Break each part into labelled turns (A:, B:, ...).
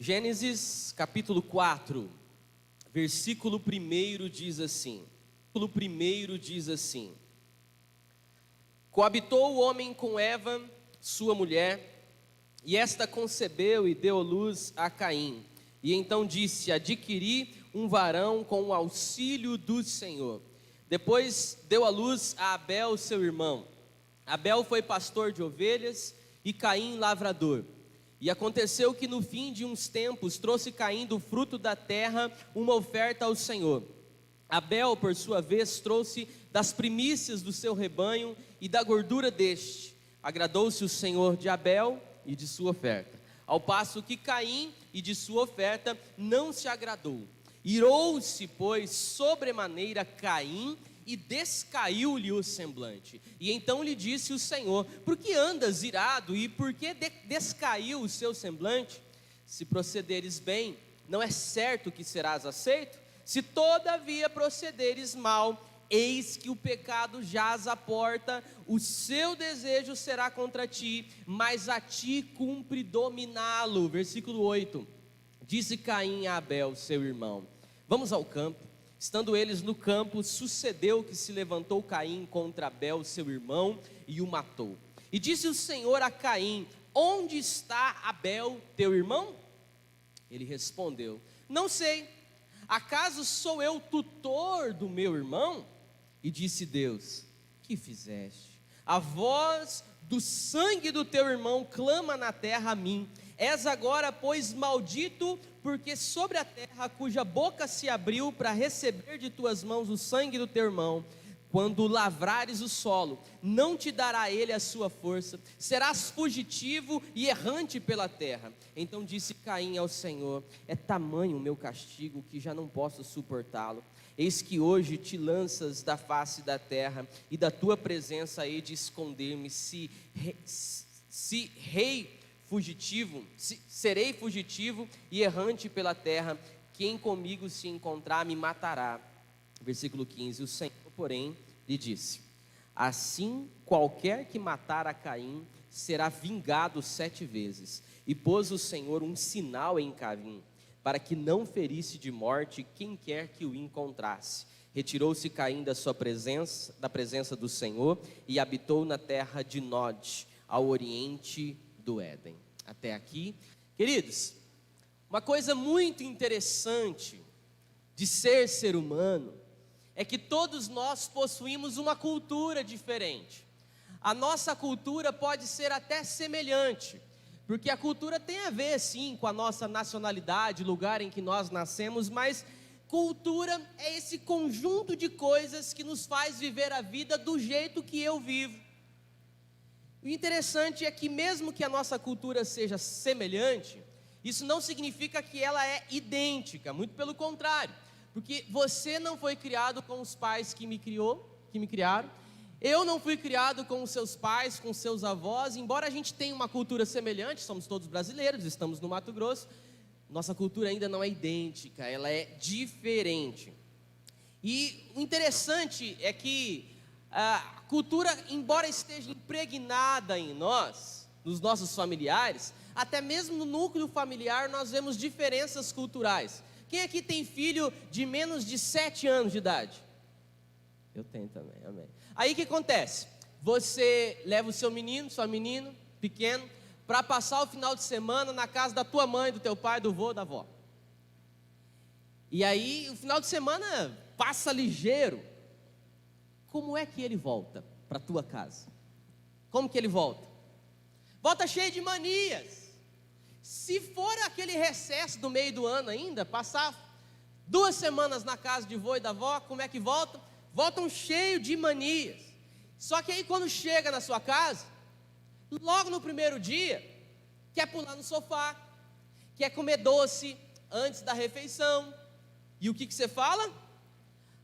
A: Gênesis capítulo 4, versículo 1 diz assim: Coabitou o homem com Eva, sua mulher, e esta concebeu e deu luz a Caim. E então disse: adquiri um varão com o auxílio do Senhor. Depois deu à luz a Abel, seu irmão. Abel foi pastor de ovelhas e Caim lavrador. E aconteceu que no fim de uns tempos trouxe Caim do fruto da terra uma oferta ao Senhor. Abel, por sua vez, trouxe das primícias do seu rebanho e da gordura deste. Agradou-se o Senhor de Abel e de sua oferta, ao passo que Caim e de sua oferta não se agradou. Irou-se, pois, sobremaneira Caim e descaiu-lhe o semblante. E então lhe disse o Senhor: por que andas irado e por que descaiu o seu semblante? Se procederes bem, não é certo que serás aceito? Se todavia procederes mal, eis que o pecado jaz à porta, o seu desejo será contra ti, mas a ti cumpre dominá-lo. Versículo 8, disse Caim a Abel, seu irmão: vamos ao campo. Estando eles no campo, sucedeu que se levantou Caim contra Abel, seu irmão, e o matou. E disse o Senhor a Caim: onde está Abel, teu irmão? Ele respondeu: não sei. Acaso sou eu tutor do meu irmão? E disse Deus: que fizeste? A voz do sangue do teu irmão clama na terra a mim. És agora, pois, maldito, porque sobre a terra cuja boca se abriu para receber de tuas mãos o sangue do teu irmão, quando lavrares o solo, não te dará ele a sua força, serás fugitivo e errante pela terra. Então disse Caim ao Senhor: é tamanho o meu castigo que já não posso suportá-lo. Eis que hoje te lanças da face da terra, e da tua presença hei de esconder-me. Serei fugitivo e errante pela terra. Quem comigo se encontrar me matará. Versículo 15, o Senhor, porém, lhe disse: assim qualquer que matar a Caim será vingado 7 vezes. E pôs o Senhor um sinal em Caim, para que não ferisse de morte quem quer que o encontrasse. Retirou-se Caim da presença do Senhor, e habitou na terra de Nod, ao oriente do Éden. Até aqui, queridos, uma coisa muito interessante de ser humano é que todos nós possuímos uma cultura diferente. A nossa cultura pode ser até semelhante, porque a cultura tem a ver sim com a nossa nacionalidade, lugar em que nós nascemos, mas cultura é esse conjunto de coisas que nos faz viver a vida do jeito que eu vivo. O interessante é que mesmo que a nossa cultura seja semelhante, isso não significa que ela é idêntica, muito pelo contrário, porque você não foi criado com os pais que me criaram, eu não fui criado com os seus pais, com os seus avós. Embora a gente tenha uma cultura semelhante, somos todos brasileiros, estamos no Mato Grosso, nossa cultura ainda não é idêntica, ela é diferente. E o interessante é que a cultura, embora esteja impregnada em nós, nos nossos familiares, até mesmo no núcleo familiar nós vemos diferenças culturais. Quem aqui tem filho de menos de 7 anos de idade? Eu tenho também, amém. Aí o que acontece? Você leva o seu menino, sua menina, pequeno, para passar o final de semana na casa da tua mãe, do teu pai, do vô, da avó. E aí o final de semana passa ligeiro. Como é que ele volta para a tua casa? Como que ele volta? Volta cheio de manias. Se for aquele recesso do meio do ano ainda, passar 2 semanas na casa de vô e da avó, como é que volta? Voltam cheio de manias. Só que aí quando chega na sua casa, logo no primeiro dia, quer pular no sofá, quer comer doce antes da refeição. E o que você fala?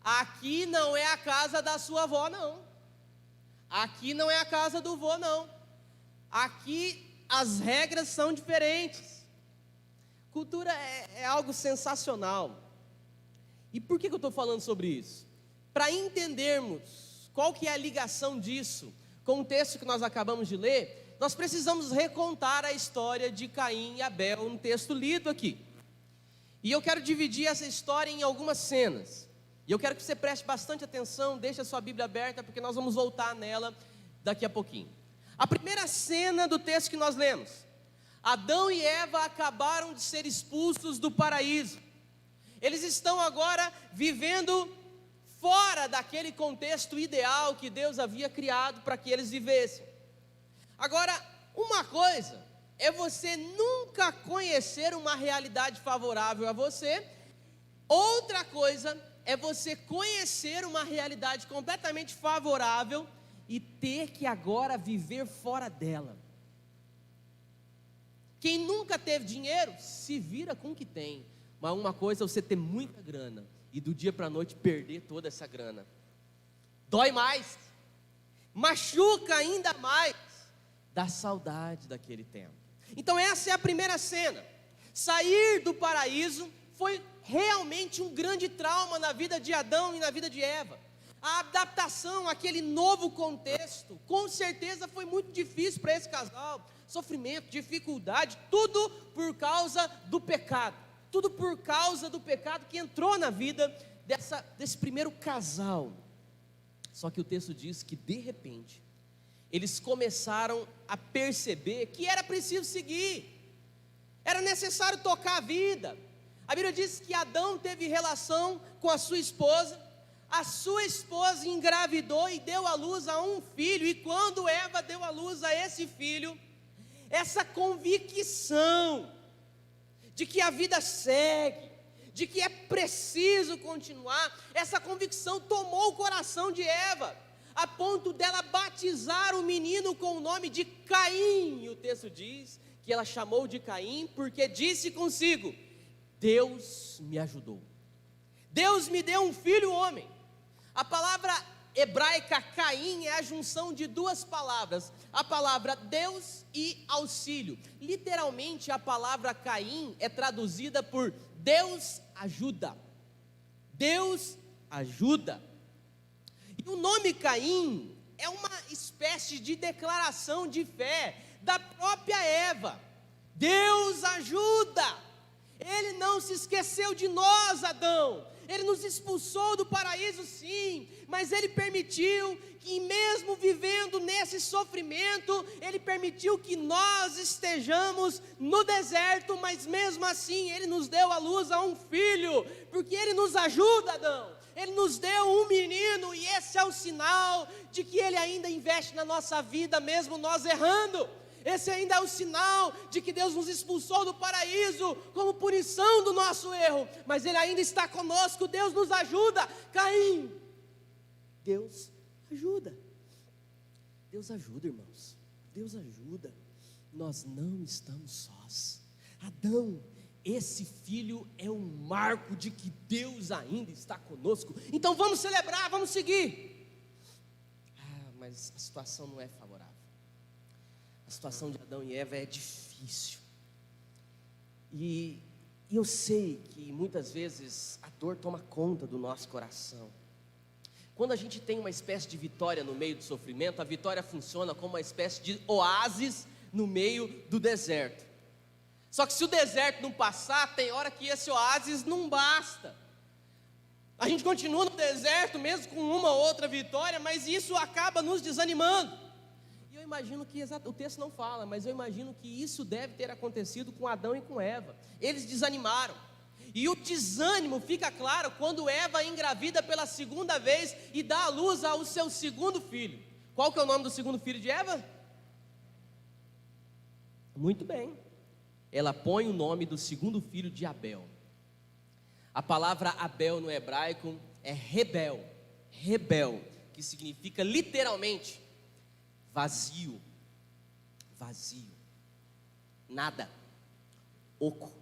A: Aqui não é a casa da sua avó, não. Aqui não é a casa do vô, não. Aqui as regras são diferentes. Cultura é algo sensacional. E por que eu estou falando sobre isso? Para entendermos qual que é a ligação disso com o texto que nós acabamos de ler, nós precisamos recontar a história de Caim e Abel no texto lido aqui. E eu quero dividir essa história em algumas cenas. E eu quero que você preste bastante atenção, deixe a sua Bíblia aberta, porque nós vamos voltar nela daqui a pouquinho. A primeira cena do texto que nós lemos: Adão e Eva acabaram de ser expulsos do paraíso. Eles estão agora vivendo fora daquele contexto ideal que Deus havia criado para que eles vivessem. Agora, uma coisa é você nunca conhecer uma realidade favorável a você, outra coisa é você conhecer uma realidade completamente favorável e ter que agora viver fora dela. Quem nunca teve dinheiro, se vira com o que tem. Mas uma coisa é você ter muita grana e do dia para a noite perder toda essa grana. Dói mais, machuca ainda mais, dá saudade daquele tempo. Então essa é a primeira cena. Sair do paraíso foi realmente um grande trauma na vida de Adão e na vida de Eva. A adaptação àquele novo contexto, com certeza foi muito difícil para esse casal. Sofrimento, dificuldade, tudo por causa do pecado. Tudo por causa do pecado que entrou na vida desse primeiro casal. Só que o texto diz que de repente eles começaram a perceber que era preciso seguir, era necessário tocar a vida. A Bíblia diz que Adão teve relação com a sua esposa engravidou e deu à luz a um filho, e quando Eva deu à luz a esse filho, essa convicção de que a vida segue, de que é preciso continuar, essa convicção tomou o coração de Eva, a ponto dela batizar o menino com o nome de Caim. E o texto diz que ela chamou de Caim porque disse consigo: Deus me ajudou, Deus me deu um filho homem. A palavra hebraica Caim é a junção de duas palavras, a palavra Deus e auxílio. Literalmente a palavra Caim é traduzida por Deus ajuda. Deus ajuda. E o nome Caim é uma espécie de declaração de fé da própria Eva. Deus ajuda. Ele não se esqueceu de nós, Adão. Ele nos expulsou do paraíso, sim, mas Ele permitiu que, mesmo vivendo nesse sofrimento, Ele permitiu que nós estejamos no deserto, mas mesmo assim Ele nos deu à luz a um filho, porque Ele nos ajuda, Adão. Ele nos deu um menino, e esse é o sinal de que Ele ainda investe na nossa vida, mesmo nós errando. Esse ainda é o sinal de que Deus nos expulsou do paraíso como punição do nosso erro, mas Ele ainda está conosco. Deus nos ajuda. Caim, Deus ajuda. Deus ajuda, irmãos. Deus ajuda. Nós não estamos sós. Adão, esse filho é um marco de que Deus ainda está conosco. Então vamos celebrar, vamos seguir. Mas a situação não é favorável. A situação de Adão e Eva é difícil. E eu sei que muitas vezes a dor toma conta do nosso coração. Quando a gente tem uma espécie de vitória no meio do sofrimento, a vitória funciona como uma espécie de oásis no meio do deserto. Só que se o deserto não passar, tem hora que esse oásis não basta. A gente continua no deserto mesmo com uma ou outra vitória, mas isso acaba nos desanimando. E eu imagino que, o texto não fala, mas eu imagino que isso deve ter acontecido com Adão e com Eva. Eles desanimaram. E o desânimo fica claro quando Eva engravida pela segunda vez e dá à luz ao seu segundo filho. Qual que é o nome do segundo filho de Eva? Muito bem. Ela põe o nome do segundo filho de Abel. A palavra Abel no hebraico é rebel. Rebel, que significa literalmente vazio. Vazio. Nada. Oco.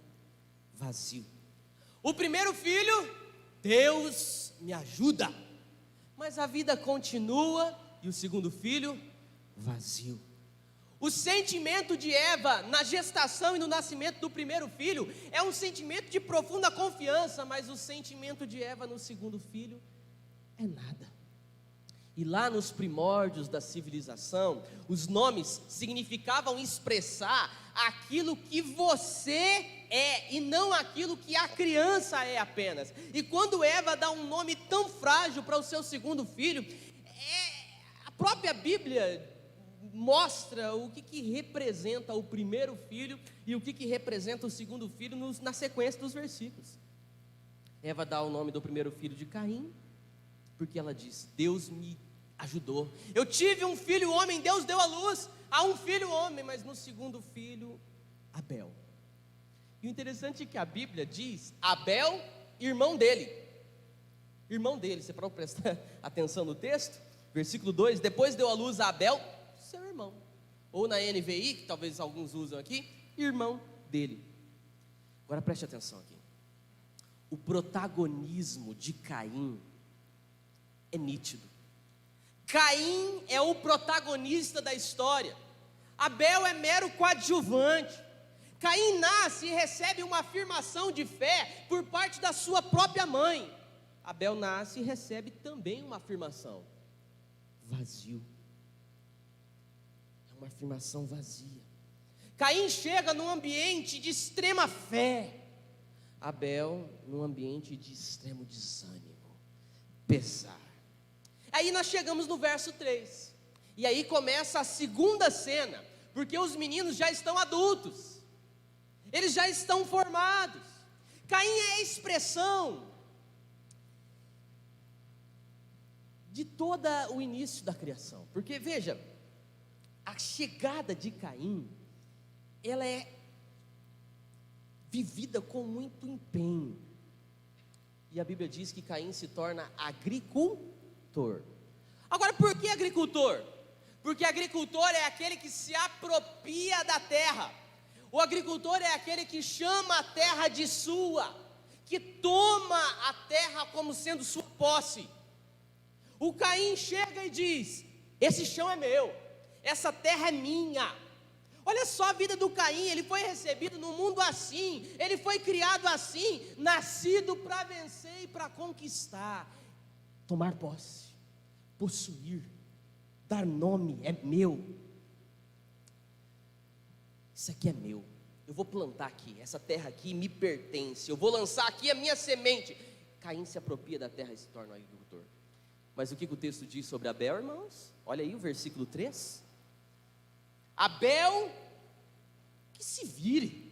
A: Vazio. O primeiro filho, Deus me ajuda. Mas a vida continua e o segundo filho, vazio. O sentimento de Eva na gestação e no nascimento do primeiro filho é um sentimento de profunda confiança, mas o sentimento de Eva no segundo filho é nada. E lá nos primórdios da civilização, os nomes significavam expressar aquilo que você é e não aquilo que a criança é apenas. E quando Eva dá um nome tão frágil para o seu segundo filho, a própria Bíblia mostra o que representa o primeiro filho e o que representa o segundo filho na sequência dos versículos. Eva dá o nome do primeiro filho de Caim, porque ela diz: Deus me ajudou, eu tive um filho homem, Deus deu a luz a um filho homem, mas no segundo filho, Abel. E o interessante é que a Bíblia diz Abel, irmão dele, você pode prestar atenção no texto, versículo 2, depois deu a luz a Abel, seu irmão, ou na NVI, que talvez alguns usam aqui, irmão dele. Agora preste atenção aqui, o protagonismo de Caim é nítido. Caim é o protagonista da história, Abel é mero coadjuvante. Caim nasce e recebe uma afirmação de fé por parte da sua própria mãe. Abel nasce e recebe também uma afirmação: vazio. É uma afirmação vazia. Caim chega num ambiente de extrema fé, Abel num ambiente de extremo desânimo, pesar. Aí nós chegamos no verso 3, e aí começa a segunda cena, porque os meninos já estão adultos, eles já estão formados. Caim é a expressão de todo o início da criação, porque veja, a chegada de Caim, ela é vivida com muito empenho, e a Bíblia diz que Caim se torna agricultor. Agora, por que agricultor? Porque agricultor é aquele que se apropria da terra. O agricultor é aquele que chama a terra de sua, que toma a terra como sendo sua posse. O Caim chega e diz: esse chão é meu, essa terra é minha. Olha só a vida do Caim, ele foi recebido no mundo assim, ele foi criado assim, nascido para vencer e para conquistar, tomar posse, possuir, dar nome, é meu. Isso aqui é meu, eu vou plantar aqui, essa terra aqui me pertence, eu vou lançar aqui a minha semente. Caim se apropria da terra e se torna um agricultor. Mas o que o texto diz sobre Abel, irmãos? Olha aí o versículo 3. Abel que se vire.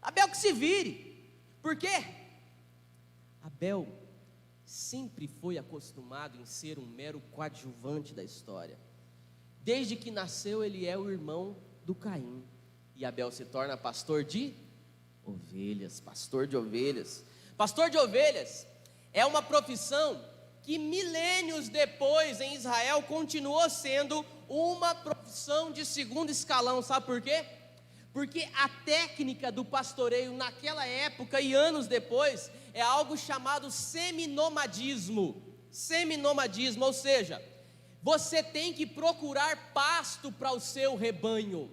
A: Abel que se vire. Por quê? Abel sempre foi acostumado em ser um mero coadjuvante da história. Desde que nasceu, ele é o irmão do Caim. E Abel se torna pastor de ovelhas. Pastor de ovelhas. Pastor de ovelhas é uma profissão que milênios depois em Israel continuou sendo uma profissão de segundo escalão. Sabe por quê? Porque a técnica do pastoreio naquela época e anos depois é algo chamado seminomadismo. Seminomadismo, ou seja, você tem que procurar pasto para o seu rebanho.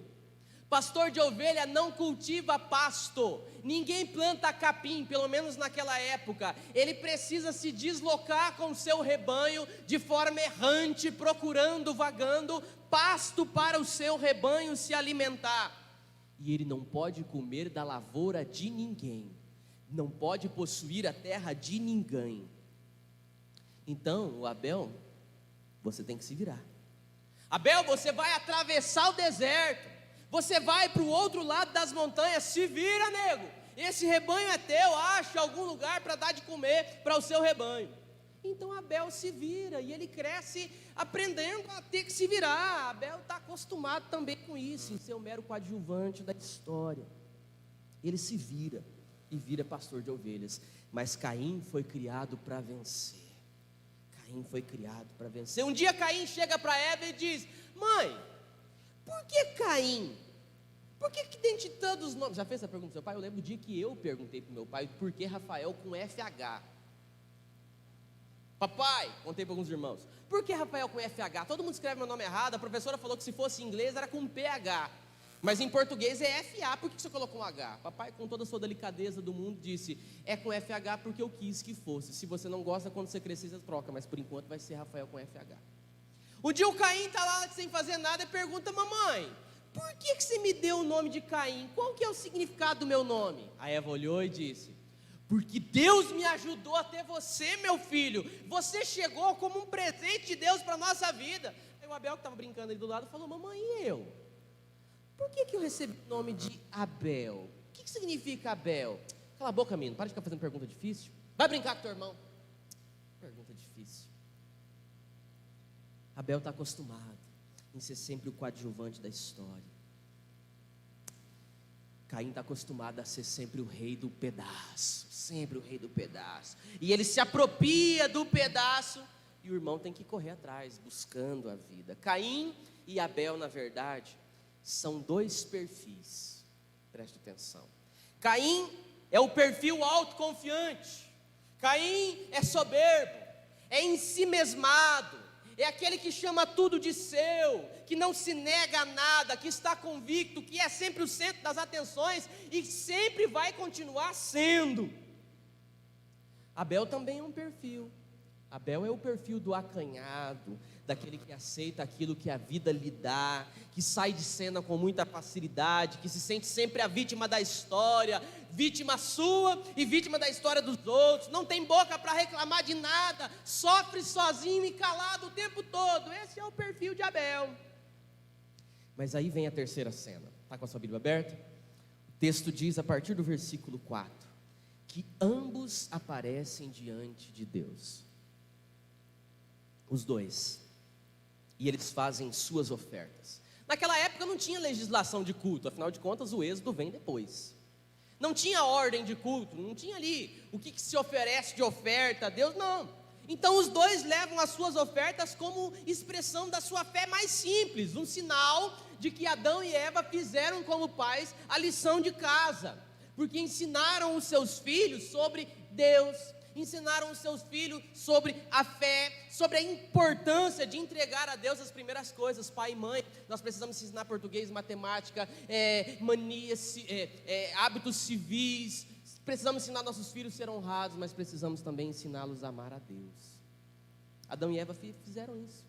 A: Pastor de ovelha não cultiva pasto, ninguém planta capim, pelo menos naquela época. Ele precisa se deslocar com o seu rebanho de forma errante, procurando, vagando, pasto para o seu rebanho se alimentar. E ele não pode comer da lavoura de ninguém, não pode possuir a terra de ninguém. Então, o Abel, você tem que se virar. Abel, você vai atravessar o deserto, você vai para o outro lado das montanhas, se vira, nego. Esse rebanho é teu, acha algum lugar para dar de comer para o seu rebanho. Então Abel se vira e ele cresce aprendendo a ter que se virar. Abel está acostumado também com isso, em ser um mero coadjuvante da história. Ele se vira e vira pastor de ovelhas. Mas Caim foi criado para vencer. Caim foi criado para vencer. Um dia Caim chega para Eva e diz: mãe, por que Caim? Por que dentre todos os nomes? Já fez essa pergunta para seu pai? Eu lembro do dia que eu perguntei para o meu pai por que Rafael com FH. Papai, contei para alguns irmãos, por que Rafael com FH? Todo mundo escreve meu nome errado, a professora falou que se fosse em inglês era com PH. Mas em português é FA, por que você colocou um H? Papai, com toda a sua delicadeza do mundo, disse, é com FH porque eu quis que fosse. Se você não gosta, quando você crescer, você troca, mas por enquanto vai ser Rafael com FH. Um dia o Caim está lá sem fazer nada e pergunta, mamãe, por que você me deu o nome de Caim? Qual que é o significado do meu nome? A Eva olhou e disse, porque Deus me ajudou a ter você, meu filho. Você chegou como um presente de Deus para a nossa vida. Aí o Abel, que estava brincando ali do lado, falou, mamãe, e eu? Por que eu recebi o nome de Abel? O que significa Abel? Cala a boca, menino, para de ficar fazendo pergunta difícil. Vai brincar com teu irmão. Pergunta difícil. Abel está acostumado em ser sempre o coadjuvante da história. Caim está acostumado a ser sempre o rei do pedaço. Sempre o rei do pedaço. E ele se apropria do pedaço. E o irmão tem que correr atrás, buscando a vida. Caim e Abel, na verdade, são dois perfis, preste atenção. Caim é o perfil autoconfiante. Caim é soberbo, é ensimesmado, é aquele que chama tudo de seu, que não se nega a nada, que está convicto, que é sempre o centro das atenções e sempre vai continuar sendo. Abel também é um perfil. Abel é o perfil do acanhado, daquele que aceita aquilo que a vida lhe dá, que sai de cena com muita facilidade, que se sente sempre a vítima da história, vítima sua e vítima da história dos outros, não tem boca para reclamar de nada, sofre sozinho e calado o tempo todo. Esse é o perfil de Abel. Mas aí vem a terceira cena, está com a sua Bíblia aberta? O texto diz a partir do versículo 4, que ambos aparecem diante de Deus. Os dois, e eles fazem suas ofertas. Naquela época não tinha legislação de culto, afinal de contas o êxodo vem depois. Não tinha ordem de culto, não tinha ali o que se oferece de oferta a Deus, não. Então os dois levam as suas ofertas como expressão da sua fé mais simples, um sinal de que Adão e Eva fizeram como pais a lição de casa, porque ensinaram os seus filhos sobre Deus, ensinaram os seus filhos sobre a fé, sobre a importância de entregar a Deus as primeiras coisas. Pai e mãe, nós precisamos ensinar português, matemática, manias, hábitos civis. Precisamos ensinar nossos filhos a ser honrados, mas precisamos também ensiná-los a amar a Deus. Adão e Eva fizeram isso.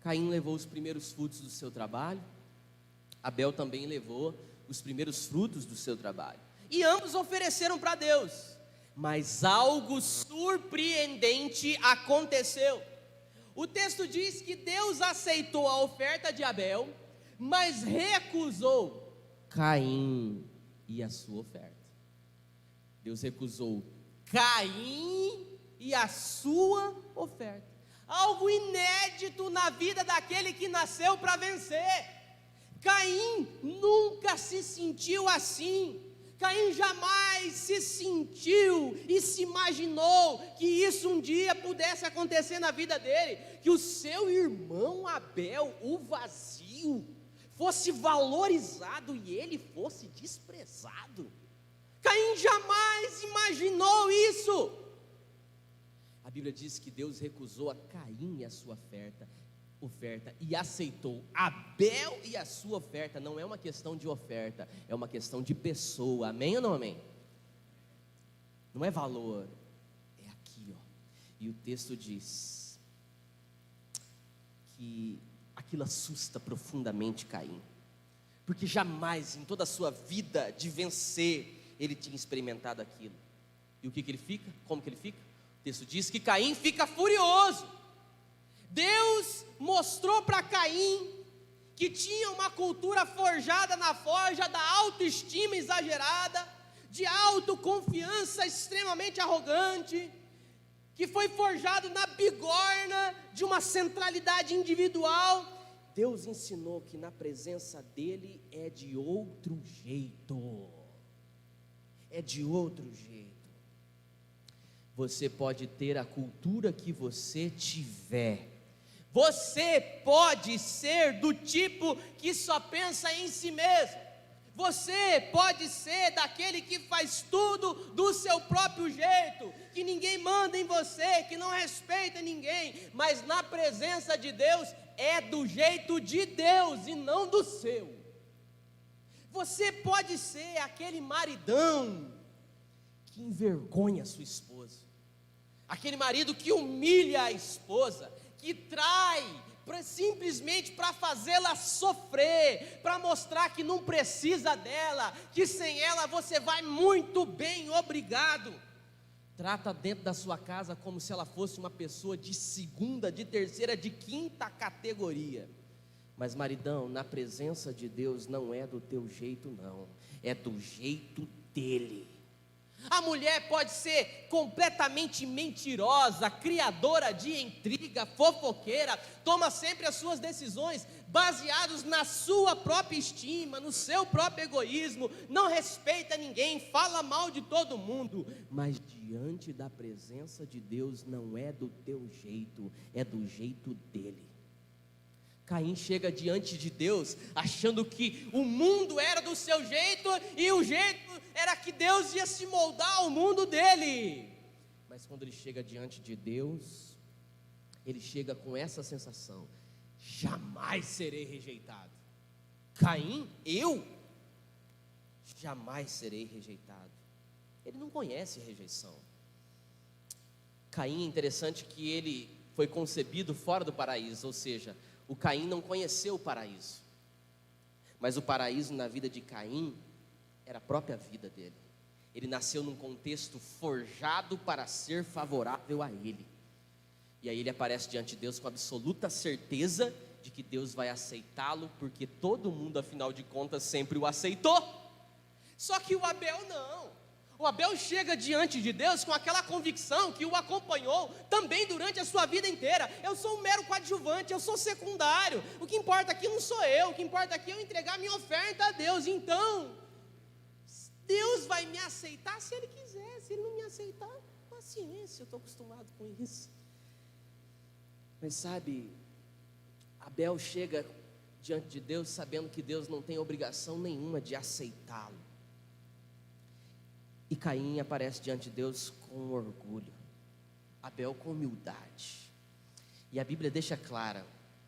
A: Caim levou os primeiros frutos do seu trabalho, Abel também levou os primeiros frutos do seu trabalho, e ambos ofereceram para Deus. Mas algo surpreendente aconteceu. O texto diz que Deus aceitou a oferta de Abel, mas recusou Caim e a sua oferta. Deus recusou Caim e a sua oferta. Algo inédito na vida daquele que nasceu para vencer. Caim nunca se sentiu assim. Caim jamais se sentiu e se imaginou que isso um dia pudesse acontecer na vida dele, que o seu irmão Abel, o vazio, fosse valorizado e ele fosse desprezado. Caim jamais imaginou isso. A Bíblia diz que Deus recusou a Caim e a sua oferta e aceitou Abel e a sua oferta. Não é uma questão de oferta, é uma questão de pessoa. Amém ou não amém? Não é valor, é aqui, ó. E o texto diz que aquilo assusta profundamente Caim, porque jamais em toda a sua vida de vencer ele tinha experimentado aquilo. E o que ele fica? Como que ele fica? O texto diz que Caim fica furioso. Deus mostrou para Caim que tinha uma cultura forjada na forja da autoestima exagerada, de autoconfiança extremamente arrogante, que foi forjado na bigorna de uma centralidade individual. Deus ensinou que na presença dele é de outro jeito. É de outro jeito. Você pode ter a cultura que você tiver. Você pode ser do tipo que só pensa em si mesmo. Você pode ser daquele que faz tudo do seu próprio jeito, que ninguém manda em você, que não respeita ninguém, mas na presença de Deus é do jeito de Deus e não do seu. Você pode ser aquele maridão que envergonha a sua esposa, aquele marido que humilha a esposa, que trai simplesmente para fazê-la sofrer, para mostrar que não precisa dela, que sem ela você vai muito bem, obrigado. Trata dentro da sua casa como se ela fosse uma pessoa de segunda, de terceira, de quinta categoria. Mas maridão, na presença de Deus não é do teu jeito não, é do jeito dele. A mulher pode ser completamente mentirosa, criadora de intriga, fofoqueira, toma sempre as suas decisões baseadas na sua própria estima, no seu próprio egoísmo, não respeita ninguém, fala mal de todo mundo, mas diante da presença de Deus não é do teu jeito, é do jeito dele. Caim chega diante de Deus achando que o mundo era do seu jeito e o jeito era que Deus ia se moldar ao mundo dele. Mas quando ele chega diante de Deus, ele chega com essa sensação: jamais serei rejeitado. Caim, eu jamais serei rejeitado. Ele não conhece rejeição. Caim, é interessante que ele foi concebido fora do paraíso, ou seja, o Caim não conheceu o paraíso, mas o paraíso na vida de Caim era a própria vida dele. Ele nasceu num contexto forjado para ser favorável a ele, e aí ele aparece diante de Deus com absoluta certeza de que Deus vai aceitá-lo, porque todo mundo afinal de contas sempre o aceitou. Só que o Abel não. O Abel chega diante de Deus com aquela convicção que o acompanhou também durante a sua vida inteira: eu sou um mero coadjuvante, eu sou secundário, o que importa aqui não sou eu, o que importa aqui é eu entregar minha oferta a Deus. Então, Deus vai me aceitar se Ele quiser, se Ele não me aceitar, paciência, eu estou acostumado com isso. Mas sabe, Abel chega diante de Deus sabendo que Deus não tem obrigação nenhuma de aceitá-lo. E Caim aparece diante de Deus com orgulho, Abel com humildade. E a Bíblia deixa clara,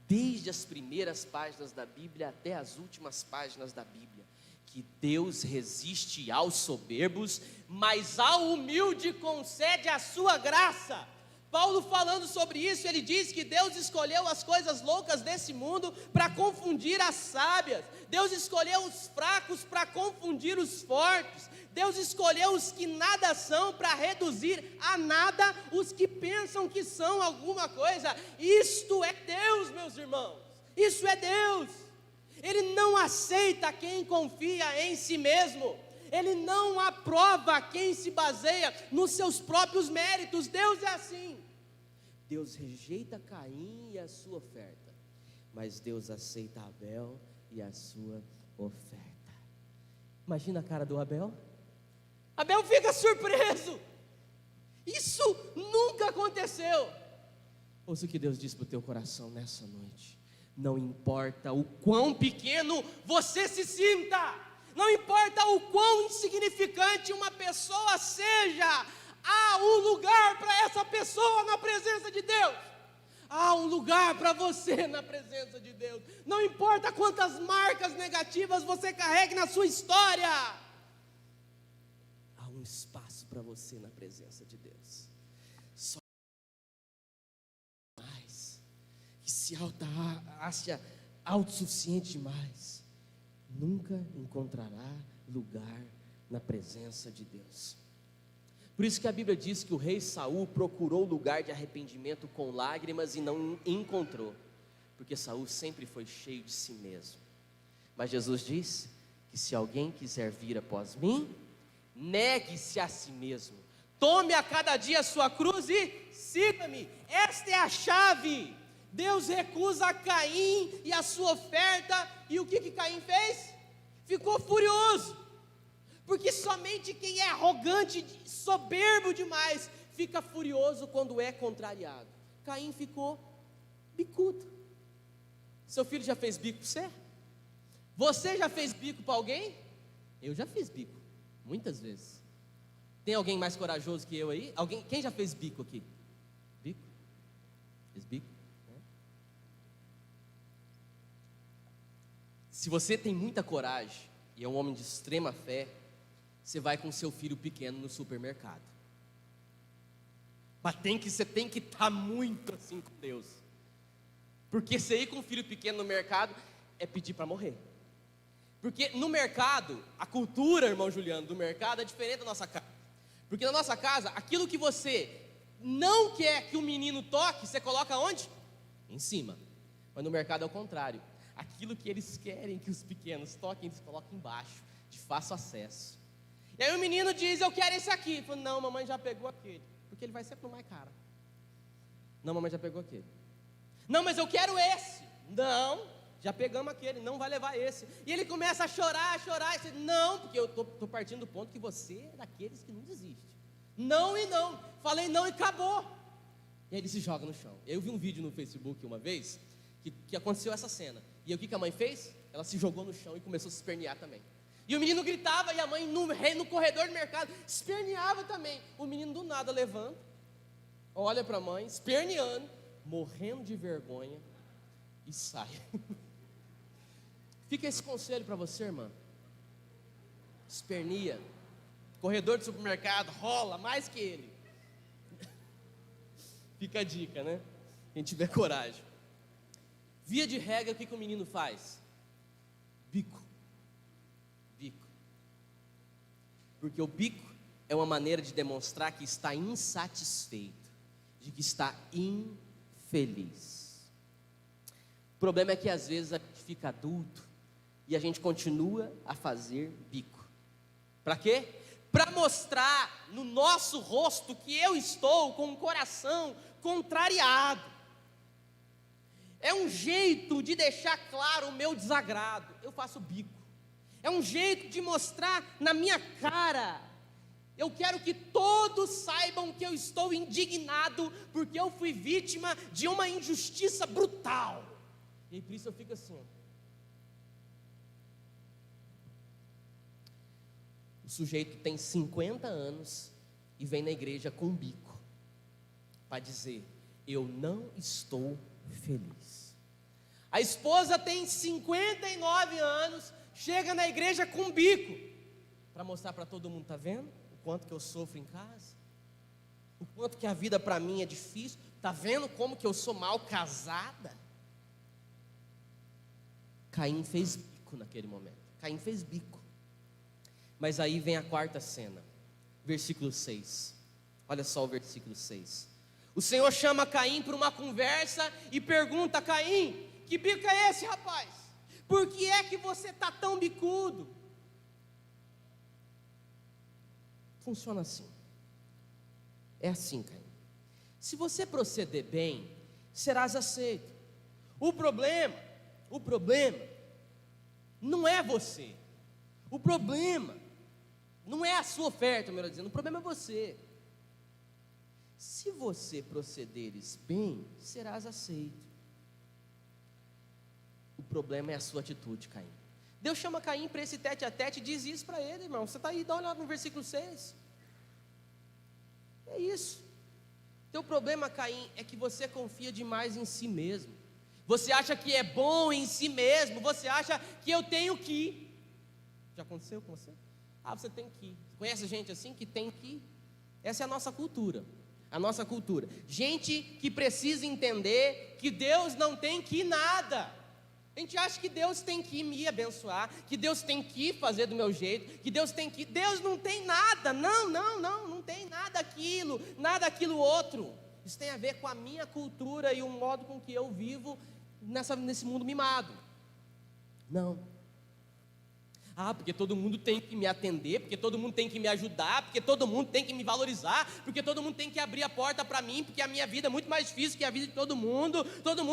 A: desde as primeiras páginas da Bíblia até as últimas páginas da Bíblia, que Deus resiste aos soberbos, mas ao humilde concede a sua graça. Paulo falando sobre isso, ele diz que Deus escolheu as coisas loucas desse mundo para confundir as sábias. Deus escolheu os fracos para confundir os fortes. Deus escolheu os que nada são para reduzir a nada os que pensam que são alguma coisa. Isto é Deus, meus irmãos. Isso é Deus. Ele não aceita quem confia em si mesmo. Ele não aprova quem se baseia nos seus próprios méritos. Deus é assim. Deus rejeita Caim e a sua oferta, mas Deus aceita Abel e a sua oferta. Imagina a cara do Abel. Abel fica surpreso. Isso nunca aconteceu. Ouça o que Deus diz para o teu coração nessa noite: não importa o quão pequeno você se sinta, não importa o quão insignificante uma pessoa seja, há um lugar para essa pessoa na presença de Deus. Há um lugar para você na presença de Deus. Não importa quantas marcas negativas você carregue na sua história, há um espaço para você na presença de Deus. Só mais que se acha autossuficiente demais nunca encontrará lugar na presença de Deus. Por isso que a Bíblia diz que o rei Saul procurou lugar de arrependimento com lágrimas e não encontrou, porque Saul sempre foi cheio de si mesmo. Mas Jesus diz que se alguém quiser vir após mim, negue-se a si mesmo, tome a cada dia a sua cruz e siga-me. Esta é a chave. Deus recusa Caim e a sua oferta, e o que Caim fez? Ficou furioso, porque somente quem é arrogante, soberbo demais, fica furioso quando é contrariado. Caim ficou bicudo. Seu filho já fez bico para você? Você já fez bico para alguém? Eu já fiz bico, muitas vezes. Tem alguém mais corajoso que eu aí? Quem já fez bico aqui? Bico? Fez bico? Se você tem muita coragem, e é um homem de extrema fé, você vai com seu filho pequeno no supermercado. Mas você tem que estar muito assim com Deus. Porque você ir com um filho pequeno no mercado é pedir para morrer. Porque no mercado, a cultura, irmão Juliano, do mercado é diferente da nossa casa. Porque na nossa casa, aquilo que você não quer que o menino toque, você coloca onde? Em cima. Mas no mercado é o contrário. Aquilo que eles querem que os pequenos toquem, eles colocam embaixo, de fácil acesso. E aí o menino diz, eu quero esse aqui. Falo, não, mamãe já pegou aquele. Porque ele vai sempre no mais caro. Não, mamãe já pegou aquele. Não, mas eu quero esse. Não, já pegamos aquele, não vai levar esse. E ele começa a chorar. E diz, não, porque eu estou partindo do ponto que você é daqueles que não desiste. Não e não. Falei não e acabou. E aí ele se joga no chão. Eu vi um vídeo no Facebook uma vez, que aconteceu essa cena. E aí, o que a mãe fez? Ela se jogou no chão e começou a se espernear também. E o menino gritava e a mãe no corredor do mercado esperneava também. O menino do nada levanta, olha para a mãe, esperneando, morrendo de vergonha e sai. Fica esse conselho para você, irmã. Espernia. Corredor de supermercado, rola mais que ele. Fica a dica, né? Quem tiver coragem. Via de regra, o que o menino faz? Bico. Porque o bico é uma maneira de demonstrar que está insatisfeito, de que está infeliz. O problema é que às vezes a gente fica adulto e a gente continua a fazer bico. Para quê? Para mostrar no nosso rosto que eu estou com o coração contrariado. É um jeito de deixar claro o meu desagrado. Eu faço bico. É um jeito de mostrar na minha cara. Eu quero que todos saibam que eu estou indignado, porque eu fui vítima de uma injustiça brutal. E por isso eu fico assim. O sujeito tem 50 anos e vem na igreja com um bico para dizer, eu não estou feliz. A esposa tem 59 anos, chega na igreja com um bico, para mostrar para todo mundo, está vendo? O quanto que eu sofro em casa, o quanto que a vida para mim é difícil, está vendo como que eu sou mal casada? Caim fez bico naquele momento, Caim fez bico. Mas aí vem a quarta cena, versículo 6, olha só o versículo 6, o Senhor chama Caim para uma conversa e pergunta, Caim, que bico é esse, rapaz? Por que é que você está tão bicudo? Funciona assim. É assim, Caim. Se você proceder bem, serás aceito. O problema não é você. O problema não é a sua oferta, melhor dizendo, o problema é você. Se você procederes bem, serás aceito. O problema é a sua atitude, Caim. Deus chama Caim para esse tete a tete e diz isso para ele, irmão. Você está aí, dá uma olhada no versículo 6. É isso. Teu problema, Caim, é que você confia demais em si mesmo. Você acha que é bom em si mesmo. Você acha que eu tenho que ir. Já aconteceu com você? Você tem que ir. Conhece gente assim que tem que ir? Essa é a nossa cultura. A nossa cultura. Gente que precisa entender que Deus não tem que ir nada. A gente acha que Deus tem que me abençoar, que Deus tem que fazer do meu jeito, que Deus tem que... Deus não tem nada, não tem nada aquilo outro. Isso tem a ver com a minha cultura e o modo com que eu vivo nesse mundo mimado. Não. Porque todo mundo tem que me atender, porque todo mundo tem que me ajudar, porque todo mundo tem que me valorizar, porque todo mundo tem que abrir a porta para mim, porque a minha vida é muito mais difícil que a vida de todo mundo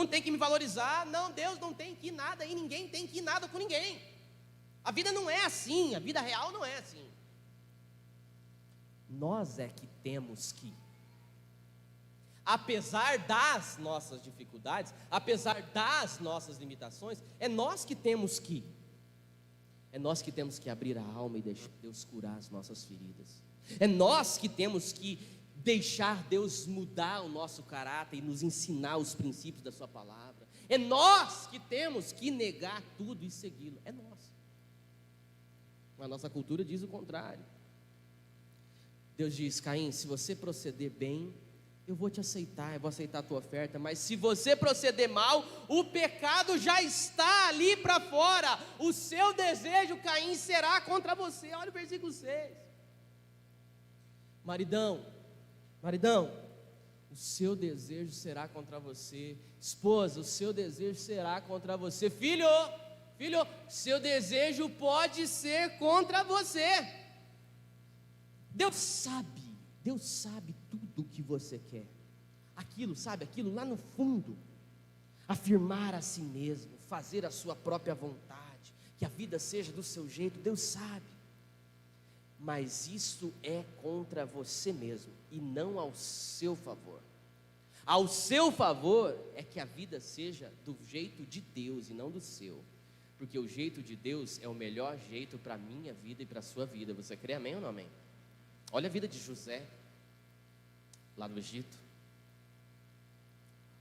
A: tem que me valorizar. Não, Deus não tem que ir nada e ninguém tem que ir nada com ninguém. A vida não é assim, a vida real não é assim. Nós é que temos que, apesar das nossas dificuldades, apesar das nossas limitações, é nós que temos que. É nós que temos que abrir a alma e deixar Deus curar as nossas feridas. É nós que temos que deixar Deus mudar o nosso caráter e nos ensinar os princípios da sua palavra. É nós que temos que negar tudo e segui-lo. É nós. A nossa cultura diz o contrário. Deus diz: Caim, se você proceder bem, eu vou te aceitar, eu vou aceitar a tua oferta, mas se você proceder mal, o pecado já está ali para fora, o seu desejo, Caim, será contra você. Olha o versículo 6. Maridão, o seu desejo será contra você. Esposa, o seu desejo será contra você. Filho, seu desejo pode ser contra você. Deus sabe tudo o que você quer. Aquilo lá no fundo. Afirmar a si mesmo, fazer a sua própria vontade, que a vida seja do seu jeito, Deus sabe. Mas isso é contra você mesmo e não ao seu favor. Ao seu favor é que a vida seja do jeito de Deus e não do seu. Porque o jeito de Deus é o melhor jeito para a minha vida e para a sua vida. Você crê amém ou não amém? Olha a vida de José, lá no Egito.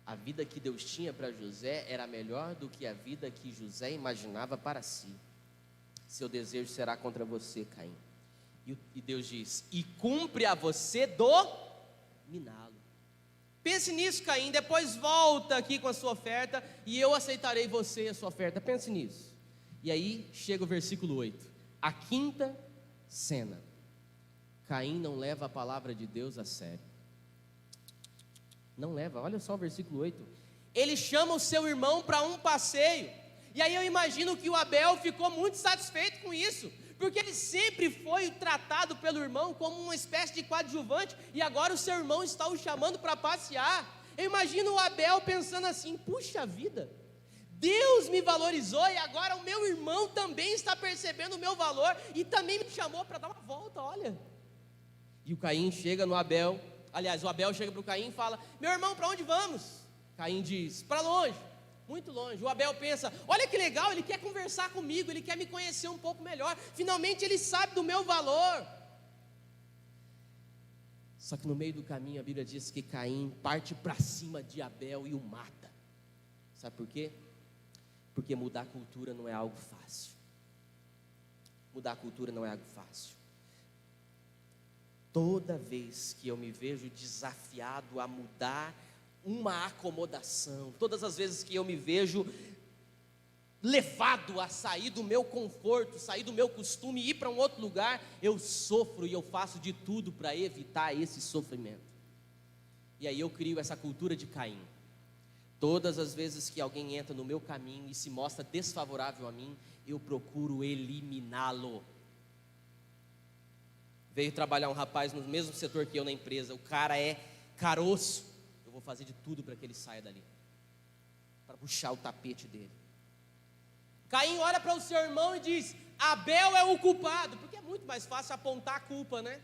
A: A vida que Deus tinha para José era melhor do que a vida que José imaginava para si. Seu desejo será contra você, Caim. E Deus diz: e cumpre a você dominá-lo. Pense nisso, Caim, depois volta aqui com a sua oferta e eu aceitarei você e a sua oferta. Pense nisso. E aí chega o versículo 8, a quinta cena. Caim não leva a palavra de Deus a sério. Não leva, olha só o versículo 8. Ele chama o seu irmão para um passeio. E aí eu imagino que o Abel ficou muito satisfeito com isso, porque ele sempre foi tratado pelo irmão como uma espécie de coadjuvante, e agora o seu irmão está o chamando para passear. Eu imagino o Abel pensando assim: puxa vida, Deus me valorizou e agora o meu irmão também está percebendo o meu valor e também me chamou para dar uma volta, olha. E o Caim chega no Abel, aliás, o Abel chega para o Caim e fala: meu irmão, para onde vamos? Caim diz: para longe, muito longe. O Abel pensa: olha que legal, ele quer conversar comigo, ele quer me conhecer um pouco melhor, finalmente ele sabe do meu valor. Só que no meio do caminho a Bíblia diz que Caim parte para cima de Abel e o mata. Sabe por quê? Porque mudar a cultura não é algo fácil. Mudar a cultura não é algo fácil. Toda vez que eu me vejo desafiado a mudar uma acomodação, todas as vezes que eu me vejo levado a sair do meu conforto, sair do meu costume e ir para um outro lugar, eu sofro e eu faço de tudo para evitar esse sofrimento. E aí eu crio essa cultura de Caim. Todas as vezes que alguém entra no meu caminho e se mostra desfavorável a mim, eu procuro eliminá-lo. Veio trabalhar um rapaz no mesmo setor que eu na empresa, o cara é caroço, eu vou fazer de tudo para que ele saia dali, para puxar o tapete dele. Caim olha para o seu irmão e diz: Abel é o culpado, porque é muito mais fácil apontar a culpa, né?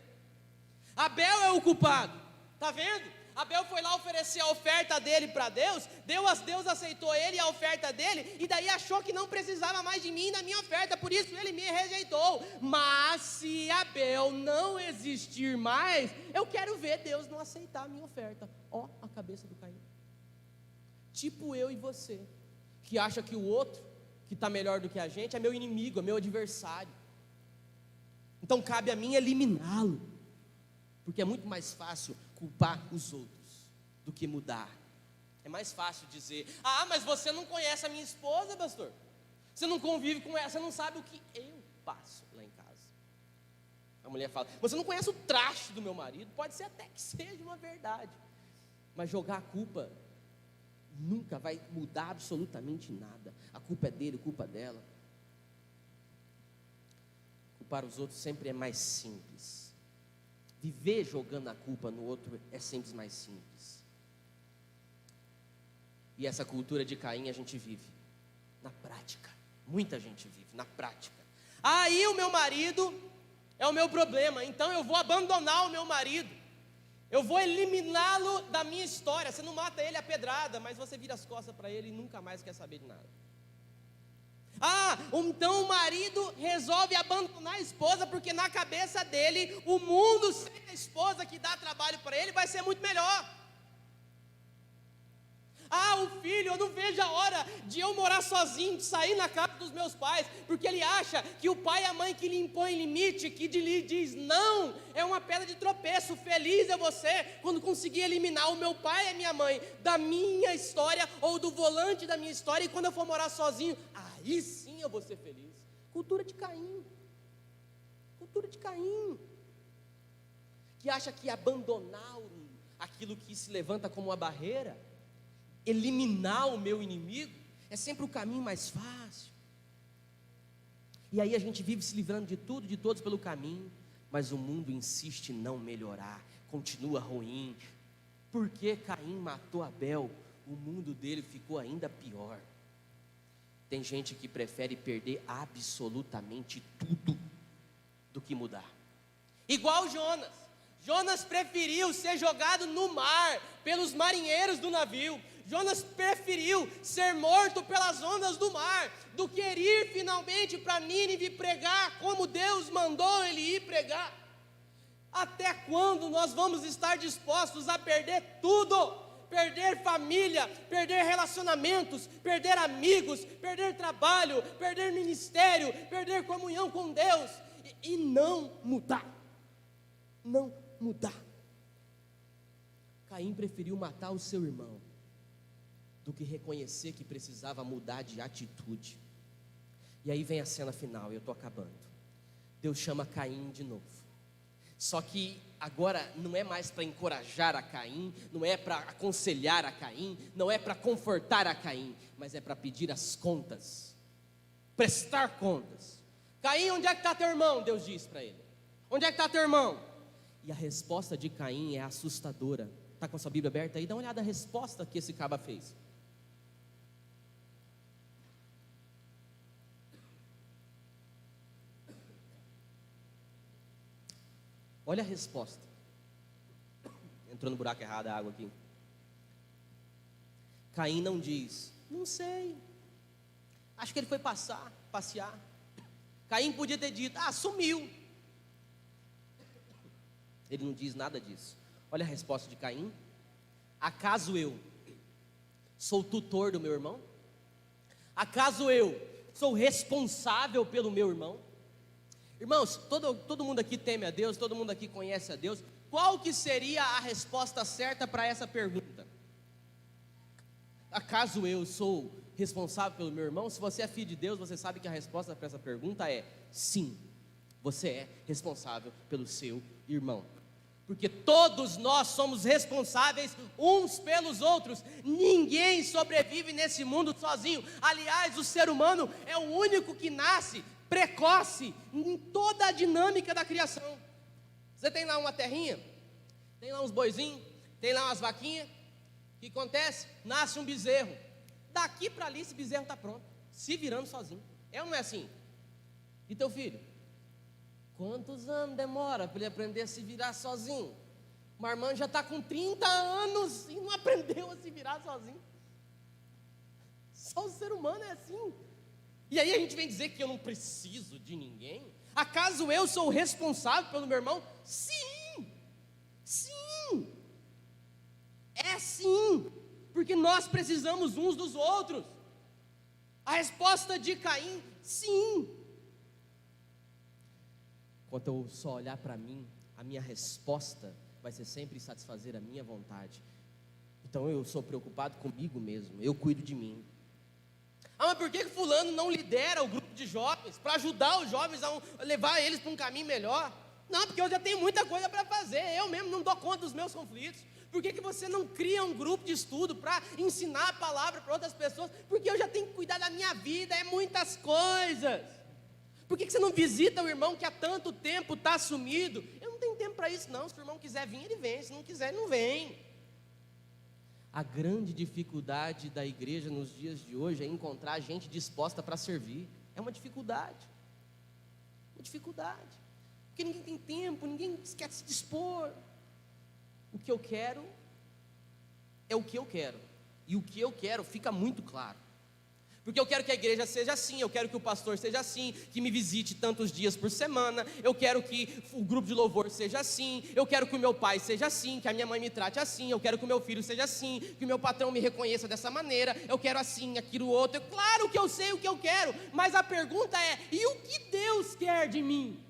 A: Abel é o culpado, tá vendo? Abel foi lá oferecer a oferta dele para Deus, Deus aceitou ele e a oferta dele, e daí achou que não precisava mais de mim e da minha oferta, por isso ele me rejeitou. Mas se Abel não existir mais, eu quero ver Deus não aceitar a minha oferta. Ó, a cabeça do Caim. Tipo eu e você, que acha que o outro, que está melhor do que a gente, é meu inimigo, é meu adversário. Então cabe a mim eliminá-lo, porque é muito mais fácil culpar os outros do que mudar. É mais fácil dizer: ah, mas você não conhece a minha esposa, pastor, você não convive com ela, você não sabe o que eu passo lá em casa. A mulher fala: você não conhece o traste do meu marido. Pode ser até que seja uma verdade, mas jogar a culpa nunca vai mudar absolutamente nada. A culpa é dele, a culpa é dela. Culpar os outros sempre é mais simples. Viver jogando a culpa no outro é sempre mais simples. E essa cultura de Caim a gente vive na prática. Muita gente vive na prática. Aí o meu marido é o meu problema, então eu vou abandonar o meu marido. Eu vou eliminá-lo da minha história. Você não mata ele a pedrada, mas você vira as costas para ele e nunca mais quer saber de nada. Ah, então o marido resolve abandonar a esposa, porque na cabeça dele, o mundo sem a esposa que dá trabalho para ele vai ser muito melhor.
B: Ah, o filho, eu não vejo a hora de eu morar sozinho, de sair na casa dos meus pais, porque ele acha que o pai e a mãe que lhe impõe limite, que lhe diz não, é uma pedra de tropeço. Feliz é você quando conseguir eliminar o meu pai e a minha mãe da minha história, ou do volante da minha história, e quando eu for morar sozinho, aí sim eu vou ser feliz. Cultura de Caim, que acha que abandonar aquilo que se levanta como uma barreira, eliminar o meu inimigo, é sempre o caminho mais fácil. E aí a gente vive se livrando de tudo, de todos pelo caminho, mas o mundo insiste em não melhorar, continua ruim. Porque Caim matou Abel, o mundo dele ficou ainda pior. Tem gente que prefere perder absolutamente tudo do que mudar. Igual Jonas. Jonas preferiu ser jogado no mar pelos marinheiros do navio. Jonas preferiu ser morto pelas ondas do mar do que ir finalmente para Nínive pregar como Deus mandou ele ir pregar. Até quando nós vamos estar dispostos a perder tudo? Perder família, perder relacionamentos, perder amigos, perder trabalho, perder ministério, perder comunhão com Deus e não mudar. Não mudar. Caim preferiu matar o seu irmão do que reconhecer que precisava mudar de atitude. E aí vem a cena final, e eu estou acabando. Deus chama Caim de novo. Só que agora não é mais para encorajar a Caim, não é para aconselhar a Caim, não é para confortar a Caim, mas é para pedir as contas, prestar contas. Caim, onde é que está teu irmão? Deus diz para ele. Onde é que está teu irmão? E a resposta de Caim é assustadora. Está com a sua Bíblia aberta aí? Dá uma olhada na resposta que esse caba fez. Olha a resposta. Entrou no buraco errado a água aqui. Caim não diz, não sei, acho que ele foi passear. Caim podia ter dito, sumiu. Ele não diz nada disso. Olha a resposta de Caim. Acaso eu sou tutor do meu irmão? Acaso eu sou responsável pelo meu irmão? Irmãos, todo mundo aqui teme a Deus, todo mundo aqui conhece a Deus. Qual que seria a resposta certa para essa pergunta? Acaso eu sou responsável pelo meu irmão? Se você é filho de Deus, você sabe que a resposta para essa pergunta é sim. Você é responsável pelo seu irmão. Porque todos nós somos responsáveis uns pelos outros. Ninguém sobrevive nesse mundo sozinho. Aliás, o ser humano é o único que nasce precoce em toda a dinâmica da criação. Você tem lá uma terrinha, tem lá uns boizinhos, tem lá umas vaquinhas. O que acontece? Nasce um bezerro. Daqui para ali esse bezerro está pronto, se virando sozinho. É ou não é assim? E teu filho? Quantos anos demora para ele aprender a se virar sozinho? O irmão já está com 30 anos e não aprendeu a se virar sozinho. Só o ser humano é assim. E aí a gente vem dizer que eu não preciso de ninguém? Acaso eu sou o responsável pelo meu irmão? Sim! Sim! É sim! Porque nós precisamos uns dos outros. A resposta de Caim, sim! Quando eu só olhar para mim, a minha resposta vai ser sempre satisfazer a minha vontade. Então eu sou preocupado comigo mesmo, eu cuido de mim. Mas por que fulano não lidera o grupo de jovens, para ajudar os jovens a levar eles para um caminho melhor? Não, porque eu já tenho muita coisa para fazer, eu mesmo não dou conta dos meus conflitos. Por que você não cria um grupo de estudo para ensinar a palavra para outras pessoas? Porque eu já tenho que cuidar da minha vida, é muitas coisas. Por que você não visita o irmão que há tanto tempo está sumido? Eu não tenho tempo para isso não, se o irmão quiser vir, ele vem, se não quiser, ele não vem. A grande dificuldade da igreja nos dias de hoje é encontrar gente disposta para servir. É uma dificuldade. Uma dificuldade. Porque ninguém tem tempo, ninguém quer se dispor. O que eu quero é o que eu quero. E o que eu quero fica muito claro.
A: porque eu quero que a igreja seja assim, eu quero que o pastor seja assim, que me visite tantos dias por semana, eu quero que o grupo de louvor seja assim, eu quero que o meu pai seja assim, que a minha mãe me trate assim, eu quero que o meu filho seja assim, que o meu patrão me reconheça dessa maneira, eu quero assim, aquilo, outro. Claro que eu sei o que eu quero, mas a pergunta é: e o que Deus quer de mim?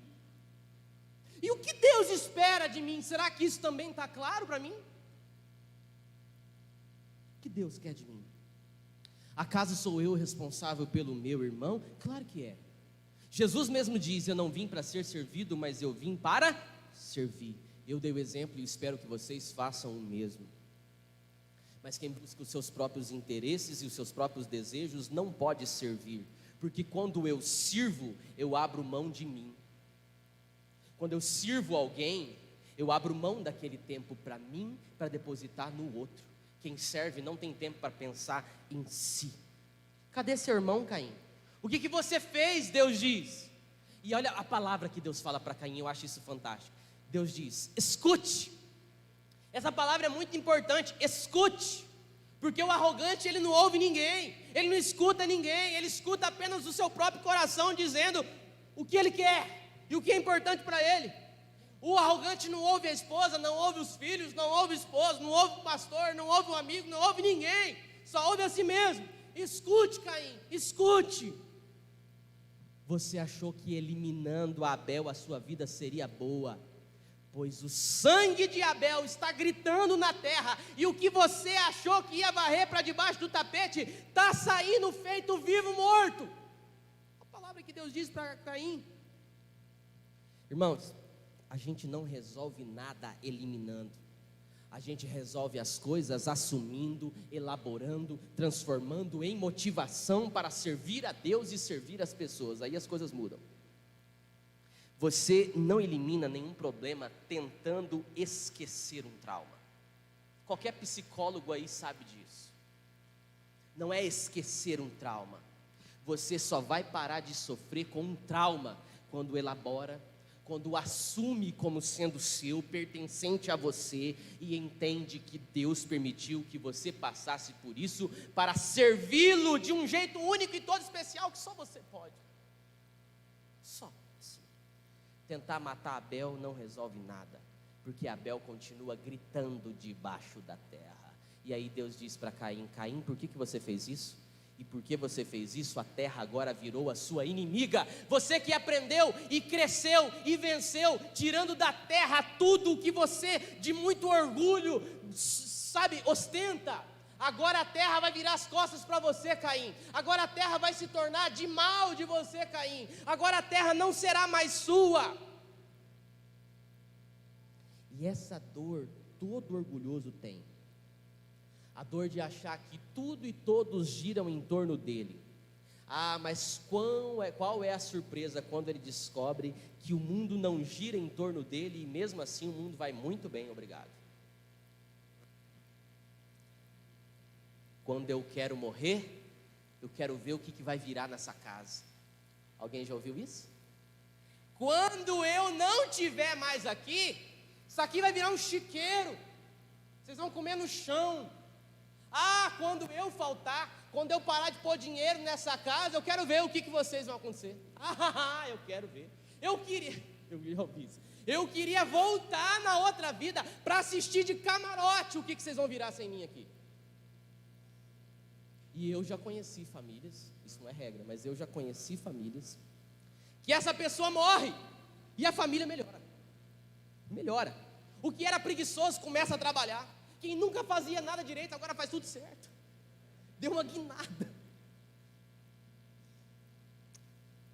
A: E o que Deus espera de mim? Será que isso também está claro para mim? O que Deus quer de mim? Acaso sou eu responsável pelo meu irmão? Claro que é. Jesus mesmo diz: eu não vim para ser servido, mas eu vim para servir. Eu dei o exemplo e espero que vocês façam o mesmo. Mas quem busca os seus próprios interesses e os seus próprios desejos não pode servir, porque quando eu sirvo, eu abro mão de mim. Quando eu sirvo alguém, eu abro mão daquele tempo para mim, para depositar no outro. Quem serve não tem tempo para pensar em si. Cadê seu irmão, Caim? O que você fez? Deus diz. E olha a palavra que Deus fala para Caim, eu acho isso fantástico. Deus diz: escute. Essa palavra é muito importante, escute. Porque o arrogante, ele não ouve ninguém, ele não escuta ninguém, ele escuta apenas o seu próprio coração dizendo o que ele quer e o que é importante para ele. O arrogante não ouve a esposa, não ouve os filhos, não ouve o esposo, não ouve o pastor, não ouve o amigo, não ouve ninguém, só ouve a si mesmo. Escute, Caim, escute. Você achou que eliminando Abel a sua vida seria boa, pois o sangue de Abel está gritando na terra, e o que você achou que ia varrer para debaixo do tapete, está saindo feito vivo morto. A palavra que Deus diz para Caim. Irmãos, a gente não resolve nada eliminando, a gente resolve as coisas assumindo, elaborando, transformando em motivação para servir a Deus e servir as pessoas. Aí as coisas mudam. Você não elimina nenhum problema tentando esquecer um trauma. Qualquer psicólogo aí sabe disso. Não é esquecer um trauma. Você só vai parar de sofrer com um trauma quando elabora, quando assume como sendo seu, pertencente a você, e entende que Deus permitiu que você passasse por isso para servi-lo de um jeito único e todo especial que só você pode. Só assim. Tentar matar Abel não resolve nada, porque Abel continua gritando debaixo da terra. E aí Deus diz para Caim: Caim, por que você fez isso? E porque você fez isso, a terra agora virou a sua inimiga. Você que aprendeu e cresceu e venceu, tirando da terra tudo o que você de muito orgulho, sabe, ostenta. Agora a terra vai virar as costas para você, Caim. Agora a terra vai se tornar de mal de você, Caim. Agora a terra não será mais sua. E essa dor todo orgulhoso tem. A dor de achar que tudo e todos giram em torno dele. Mas qual é a surpresa quando ele descobre que o mundo não gira em torno dele e mesmo assim o mundo vai muito bem, obrigado. Quando eu quero morrer, eu quero ver o que vai virar nessa casa. Alguém já ouviu isso? Quando eu não estiver mais aqui, isso aqui vai virar um chiqueiro. Vocês vão comer no chão. Quando eu faltar, quando eu parar de pôr dinheiro nessa casa, eu quero ver o que vocês vão acontecer. Eu quero ver. Eu queria voltar na outra vida para assistir de camarote o que vocês vão virar sem mim aqui. E eu já conheci famílias, isso não é regra, mas eu já conheci famílias que essa pessoa morre e a família melhora. O que era preguiçoso começa a trabalhar. Quem nunca fazia nada direito, agora faz tudo certo. Deu uma guinada.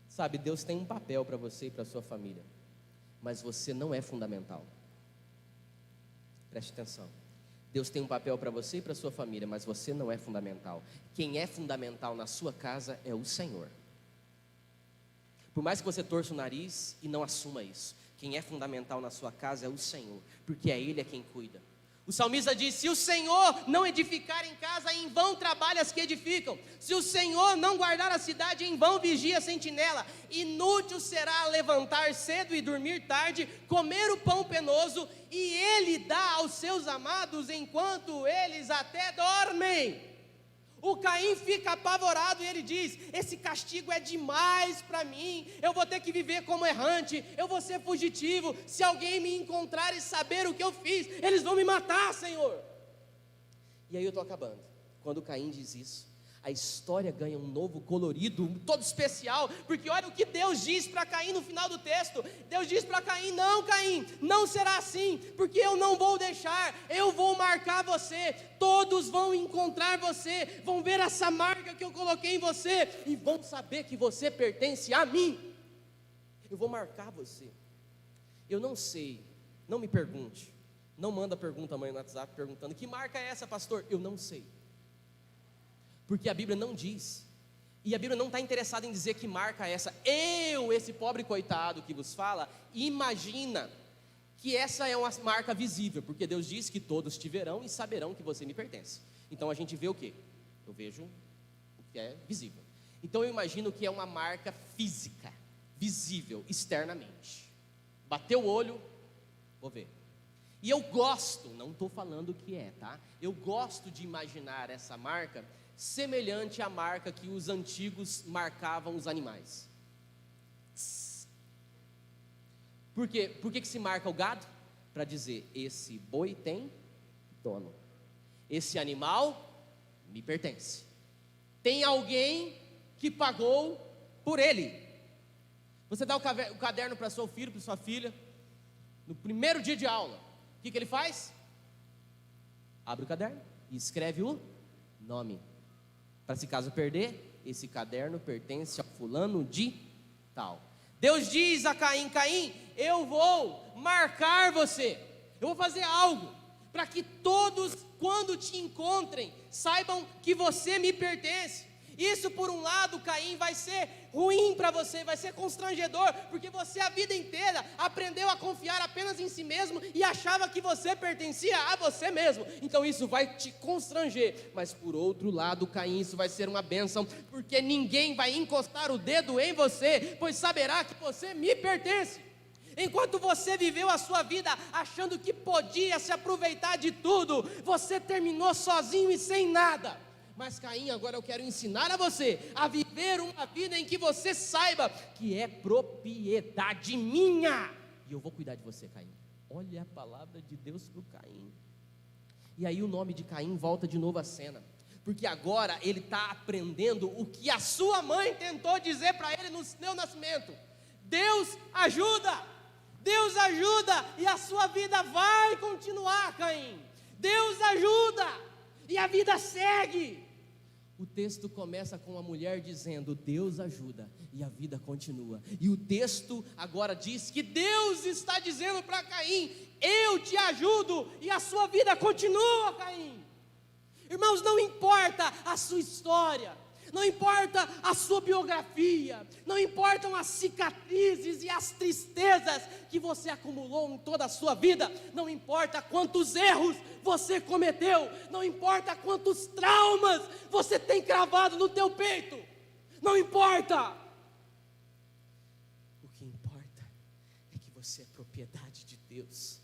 A: Sabe, Deus tem um papel para você e para a sua família, mas você não é fundamental. Preste atenção. Deus tem um papel para você e para a sua família, mas você não é fundamental. Quem é fundamental na sua casa é o Senhor. Por mais que você torça o nariz e não assuma isso, quem é fundamental na sua casa é o Senhor, porque é Ele quem cuida. O salmista diz: se o Senhor não edificar em casa, em vão trabalha as que edificam. Se o Senhor não guardar a cidade, em vão vigia a sentinela. Inútil será levantar cedo e dormir tarde, comer o pão penoso, e Ele dá aos seus amados enquanto eles até dormem.
B: O Caim fica apavorado e ele diz: esse castigo é demais para mim, eu vou ter que viver como errante, eu vou ser fugitivo, se alguém me encontrar e saber o que eu fiz, eles vão me matar, Senhor. E aí eu estou acabando. Quando Caim diz isso, a história ganha um novo colorido, todo especial, porque olha o que Deus diz para Caim no final do texto. Deus diz para Caim: não, Caim, não será assim, porque eu não vou deixar, eu vou marcar você, todos vão encontrar você, vão ver essa marca que eu coloquei em você, e vão saber que você pertence a mim, eu vou marcar você. Eu não sei, não me pergunte, não manda pergunta amanhã no WhatsApp perguntando: que marca é essa, pastor? Eu não sei. Porque a Bíblia não diz, e a Bíblia não está interessada em dizer que marca essa. Eu, esse pobre coitado que vos fala, imagina que essa é uma marca visível, porque Deus diz que todos te verão e saberão que você me pertence. Então a gente vê o quê? Eu vejo o que é visível. Então eu imagino que é uma marca física, visível, externamente. Bateu o olho, vou ver. E eu gosto, não estou falando o que é, tá? Eu gosto de imaginar essa marca semelhante à marca que os antigos marcavam os animais. Por quê? Por que se marca o gado? Para dizer: esse boi tem dono, esse animal me pertence, tem alguém que pagou por ele. Você dá o caderno para seu filho, para sua filha, no primeiro dia de aula, o que ele faz? Abre o caderno e escreve o nome, para se caso perder, esse caderno pertence ao fulano de tal. Deus diz a Caim: Caim, eu vou marcar você, eu vou fazer algo, para que todos, quando te encontrem, saibam que você me pertence. Isso, por um lado, Caim, vai ser ruim para você, vai ser constrangedor, porque você a vida inteira aprendeu a confiar apenas em si mesmo e achava que você pertencia a você mesmo. Então isso vai te constranger. Mas por outro lado, Caim, isso vai ser uma bênção, porque ninguém vai encostar o dedo em você, pois saberá que você me pertence. Enquanto você viveu a sua vida achando que podia se aproveitar de tudo, você terminou sozinho e sem nada. Mas Caim, agora eu quero ensinar a você a viver uma vida em que você saiba que é propriedade minha, e eu vou cuidar de você, Caim. Olha a palavra de Deus para o Caim. E aí o nome de Caim volta de novo à cena, porque agora ele está aprendendo o que a sua mãe tentou dizer para ele no seu nascimento: Deus ajuda, e a sua vida vai continuar, Caim. Deus ajuda, e a vida segue. O texto começa com a mulher dizendo: Deus ajuda, e a vida continua. E o texto agora diz que Deus está dizendo para Caim: eu te ajudo, e a sua vida continua, Caim. Irmãos, não importa a sua história, não importa a sua biografia, não importam as cicatrizes e as tristezas que você acumulou em toda a sua vida, não importa quantos erros você cometeu, não importa quantos traumas você tem cravado no teu peito, não importa. O que importa é que você é propriedade de Deus.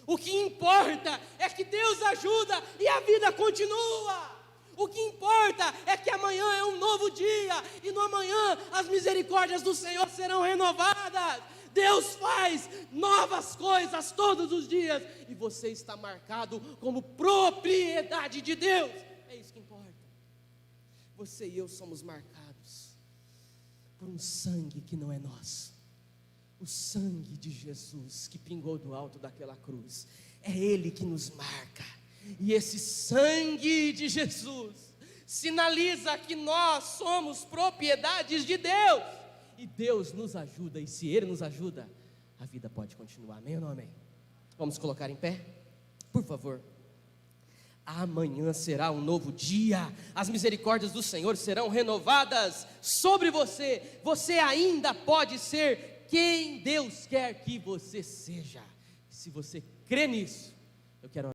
B: O que importa é que Deus ajuda e a vida continua. O que importa é que amanhã é um novo dia, e no amanhã as misericórdias do Senhor serão renovadas. Deus faz novas coisas todos os dias, e você está marcado como propriedade de Deus. É isso que importa. Você e eu somos marcados por um sangue que não é nosso. O sangue de Jesus que pingou do alto daquela cruz, é Ele que nos marca. E esse sangue de Jesus sinaliza que nós somos propriedades de Deus, e Deus nos ajuda, e se Ele nos ajuda, a vida pode continuar. Amém ou não amém? Vamos colocar em pé, por favor. Amanhã será um novo dia, as misericórdias do Senhor serão renovadas sobre você. Você ainda pode ser quem Deus quer que você seja. Se você crê nisso, eu quero